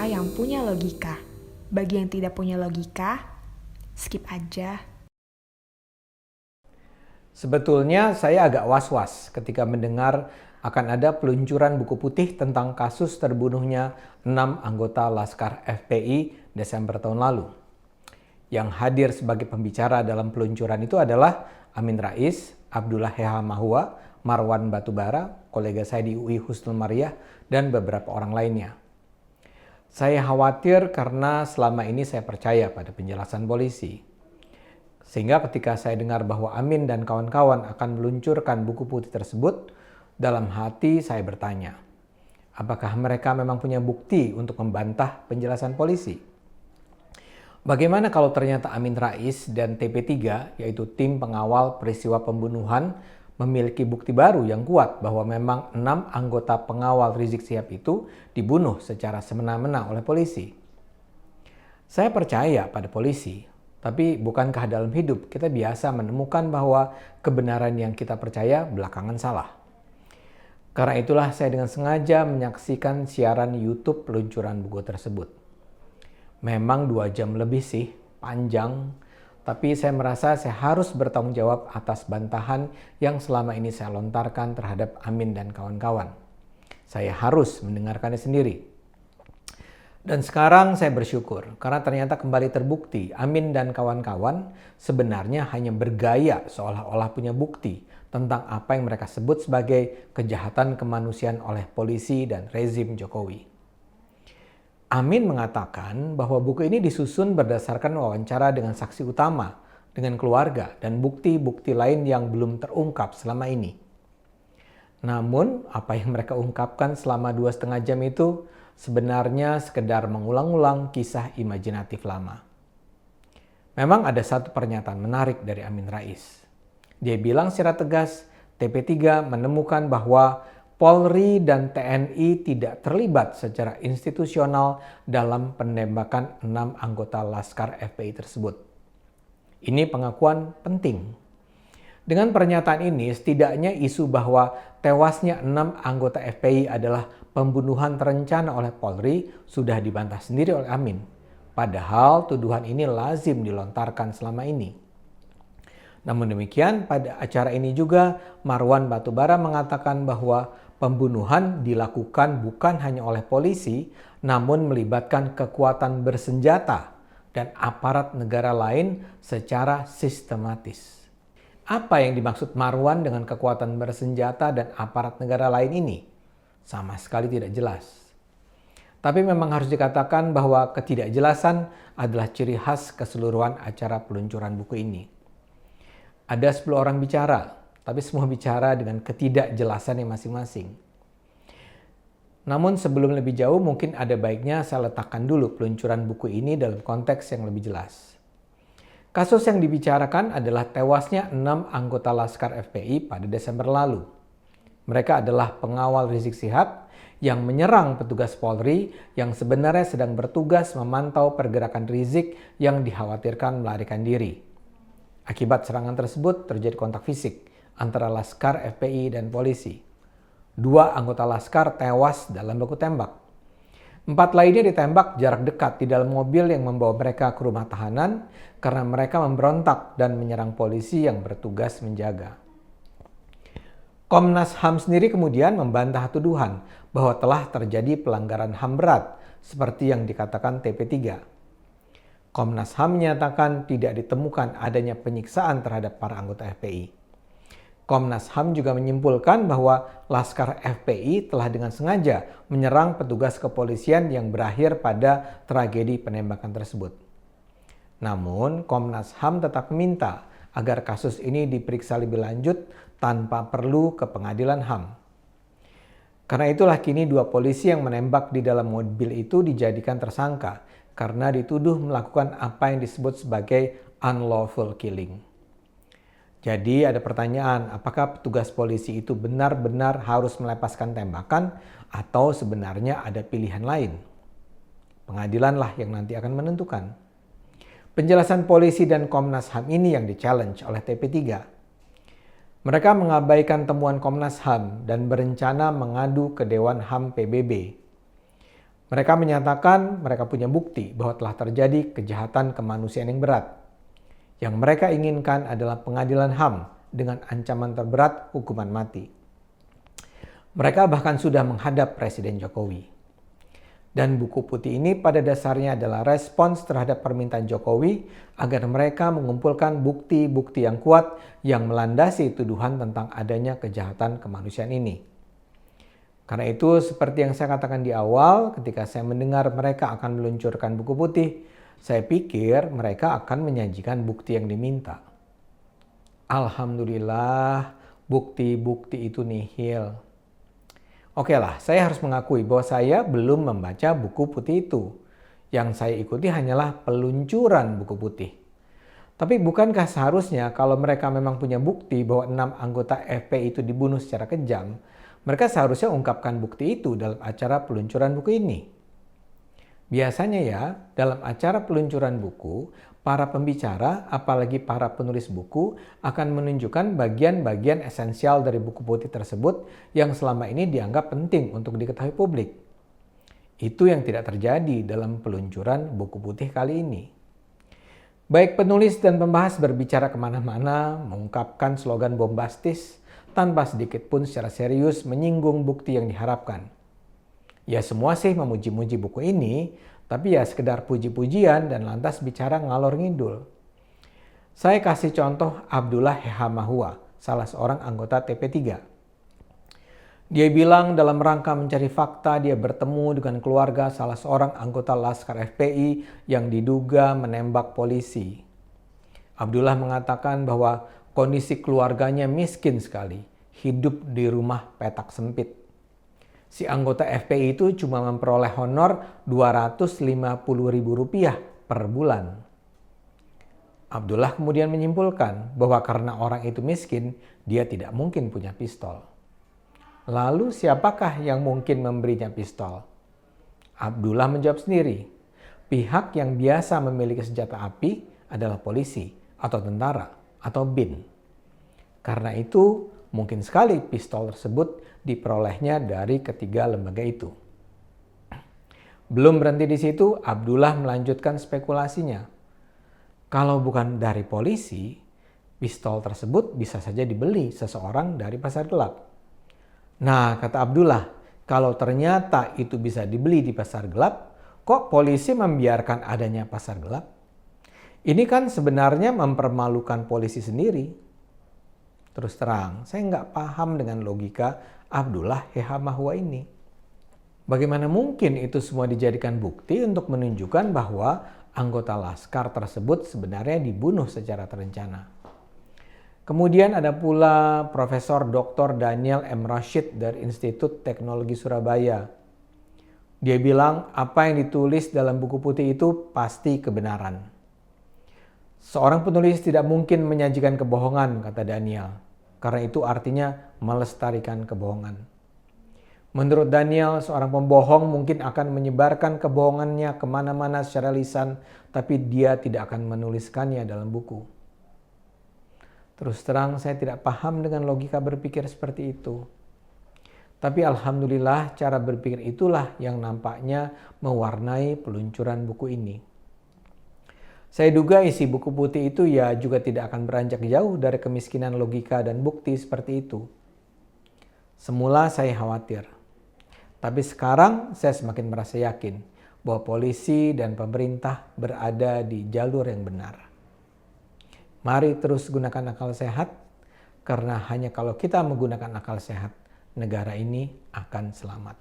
cerita yang punya logika. Bagi yang tidak punya logika, skip aja. Sebetulnya saya agak was-was ketika mendengar akan ada peluncuran buku putih tentang kasus terbunuhnya 6 anggota Laskar FPI Desember tahun lalu. Yang hadir sebagai pembicara dalam peluncuran itu adalah Amin Rais, Abdullah Heha Mahua, Marwan Batubara, kolega saya di UI Husnul Mariah, dan beberapa orang lainnya. Saya khawatir karena selama ini saya percaya pada penjelasan polisi. Sehingga ketika saya dengar bahwa Amin dan kawan-kawan akan meluncurkan buku putih tersebut, dalam hati saya bertanya, apakah mereka memang punya bukti untuk membantah penjelasan polisi? Bagaimana kalau ternyata Amin Rais dan TP3, yaitu tim pengawal peristiwa pembunuhan, memiliki bukti baru yang kuat bahwa memang 6 anggota pengawal Rizik Syihab itu dibunuh secara semena-mena oleh polisi? Saya percaya pada polisi. Tapi bukankah dalam hidup kita biasa menemukan bahwa kebenaran yang kita percaya belakangan salah? Karena itulah saya dengan sengaja menyaksikan siaran YouTube peluncuran buku tersebut. Memang 2 jam lebih sih, panjang. Tapi saya merasa saya harus bertanggung jawab atas bantahan yang selama ini saya lontarkan terhadap Amin dan kawan-kawan. Saya harus mendengarkannya sendiri. Dan sekarang saya bersyukur karena ternyata kembali terbukti Amin dan kawan-kawan sebenarnya hanya bergaya seolah-olah punya bukti tentang apa yang mereka sebut sebagai kejahatan kemanusiaan oleh polisi dan rezim Jokowi. Amin mengatakan bahwa buku ini disusun berdasarkan wawancara dengan saksi utama, dengan keluarga, dan bukti-bukti lain yang belum terungkap selama ini. Namun, apa yang mereka ungkapkan selama 2,5 jam itu sebenarnya sekedar mengulang-ulang kisah imajinatif lama. Memang ada satu pernyataan menarik dari Amin Rais. Dia bilang secara tegas, TP3 menemukan bahwa Polri dan TNI tidak terlibat secara institusional dalam penembakan 6 anggota Laskar FPI tersebut. Ini pengakuan penting. Dengan pernyataan ini, setidaknya isu bahwa tewasnya 6 anggota FPI adalah pembunuhan terencana oleh Polri sudah dibantah sendiri oleh Amin. Padahal tuduhan ini lazim dilontarkan selama ini. Namun demikian, pada acara ini juga Marwan Batubara mengatakan bahwa pembunuhan dilakukan bukan hanya oleh polisi, namun melibatkan kekuatan bersenjata dan aparat negara lain secara sistematis. Apa yang dimaksud Marwan dengan kekuatan bersenjata dan aparat negara lain ini? Sama sekali tidak jelas. Tapi memang harus dikatakan bahwa ketidakjelasan adalah ciri khas keseluruhan acara peluncuran buku ini. Ada 10 orang bicara, tapi semua bicara dengan ketidakjelasannya masing-masing. Namun sebelum lebih jauh mungkin ada baiknya saya letakkan dulu peluncuran buku ini dalam konteks yang lebih jelas. Kasus yang dibicarakan adalah tewasnya 6 anggota Laskar FPI pada Desember lalu. Mereka adalah pengawal Rizik Syihab yang menyerang petugas Polri yang sebenarnya sedang bertugas memantau pergerakan Rizik yang dikhawatirkan melarikan diri. Akibat serangan tersebut terjadi kontak fisik antara Laskar FPI dan polisi. 2 anggota Laskar tewas dalam baku tembak. 4 lainnya ditembak jarak dekat di dalam mobil yang membawa mereka ke rumah tahanan karena mereka memberontak dan menyerang polisi yang bertugas menjaga. Komnas HAM sendiri kemudian membantah tuduhan bahwa telah terjadi pelanggaran HAM berat seperti yang dikatakan TP3. Komnas HAM menyatakan tidak ditemukan adanya penyiksaan terhadap para anggota FPI. Komnas HAM juga menyimpulkan bahwa Laskar FPI telah dengan sengaja menyerang petugas kepolisian yang berakhir pada tragedi penembakan tersebut. Namun, Komnas HAM tetap meminta agar kasus ini diperiksa lebih lanjut tanpa perlu ke pengadilan HAM. Karena itulah kini 2 polisi yang menembak di dalam mobil itu dijadikan tersangka karena dituduh melakukan apa yang disebut sebagai unlawful killing. Jadi ada pertanyaan, apakah petugas polisi itu benar-benar harus melepaskan tembakan atau sebenarnya ada pilihan lain? Pengadilanlah yang nanti akan menentukan. Penjelasan polisi dan Komnas HAM ini yang di-challenge oleh TP3. Mereka mengabaikan temuan Komnas HAM dan berencana mengadu ke Dewan HAM PBB. Mereka menyatakan mereka punya bukti bahwa telah terjadi kejahatan kemanusiaan yang berat. Yang mereka inginkan adalah pengadilan HAM dengan ancaman terberat hukuman mati. Mereka bahkan sudah menghadap Presiden Jokowi. Dan buku putih ini pada dasarnya adalah respons terhadap permintaan Jokowi agar mereka mengumpulkan bukti-bukti yang kuat yang melandasi tuduhan tentang adanya kejahatan kemanusiaan ini. Karena itu, seperti yang saya katakan di awal, ketika saya mendengar mereka akan meluncurkan buku putih, saya pikir mereka akan menyajikan bukti yang diminta. Alhamdulillah, bukti-bukti itu nihil. Oke lah, saya harus mengakui bahwa saya belum membaca buku putih itu. Yang saya ikuti hanyalah peluncuran buku putih. Tapi bukankah seharusnya kalau mereka memang punya bukti bahwa 6 anggota FPI itu dibunuh secara kejam, mereka seharusnya ungkapkan bukti itu dalam acara peluncuran buku ini? Biasanya ya, dalam acara peluncuran buku, para pembicara, apalagi para penulis buku, akan menunjukkan bagian-bagian esensial dari buku putih tersebut yang selama ini dianggap penting untuk diketahui publik. Itu yang tidak terjadi dalam peluncuran buku putih kali ini. Baik penulis dan pembahas berbicara kemana-mana, mengungkapkan slogan bombastis, tanpa sedikit pun secara serius menyinggung bukti yang diharapkan. Ya semua sih memuji-muji buku ini, tapi ya sekedar puji-pujian dan lantas bicara ngalor ngidul. Saya kasih contoh Abdullah Hehamahua, salah seorang anggota TP3. Dia bilang dalam rangka mencari fakta dia bertemu dengan keluarga salah seorang anggota Laskar FPI yang diduga menembak polisi. Abdullah mengatakan bahwa kondisi keluarganya miskin sekali, hidup di rumah petak sempit. Si anggota FPI itu cuma memperoleh honor Rp250.000 per bulan. Abdullah kemudian menyimpulkan bahwa karena orang itu miskin, dia tidak mungkin punya pistol. Lalu siapakah yang mungkin memberinya pistol? Abdullah menjawab sendiri, pihak yang biasa memiliki senjata api adalah polisi atau tentara atau BIN. Karena itu, mungkin sekali pistol tersebut diperolehnya dari ketiga lembaga itu. Belum berhenti di situ, Abdullah melanjutkan spekulasinya. Kalau bukan dari polisi, pistol tersebut bisa saja dibeli seseorang dari pasar gelap. Nah, kata Abdullah, kalau ternyata itu bisa dibeli di pasar gelap, kok polisi membiarkan adanya pasar gelap? Ini kan sebenarnya mempermalukan polisi sendiri. Terus terang, saya nggak paham dengan logika Abdullah Hehamahua ini. Bagaimana mungkin itu semua dijadikan bukti untuk menunjukkan bahwa anggota Laskar tersebut sebenarnya dibunuh secara terencana? Kemudian ada pula Profesor Dr. Daniel M. Rashid dari Institut Teknologi Surabaya. Dia bilang apa yang ditulis dalam buku putih itu pasti kebenaran. Seorang penulis tidak mungkin menyajikan kebohongan, kata Daniel. Karena itu artinya melestarikan kebohongan. Menurut Daniel, seorang pembohong mungkin akan menyebarkan kebohongannya kemana-mana secara lisan, tapi dia tidak akan menuliskannya dalam buku. Terus terang, saya tidak paham dengan logika berpikir seperti itu. Tapi alhamdulillah, cara berpikir itulah yang nampaknya mewarnai peluncuran buku ini. Saya duga isi buku putih itu ya juga tidak akan beranjak jauh dari kemiskinan logika dan bukti seperti itu. Semula saya khawatir. Tapi sekarang saya semakin merasa yakin bahwa polisi dan pemerintah berada di jalur yang benar. Mari terus gunakan akal sehat, karena hanya kalau kita menggunakan akal sehat, negara ini akan selamat.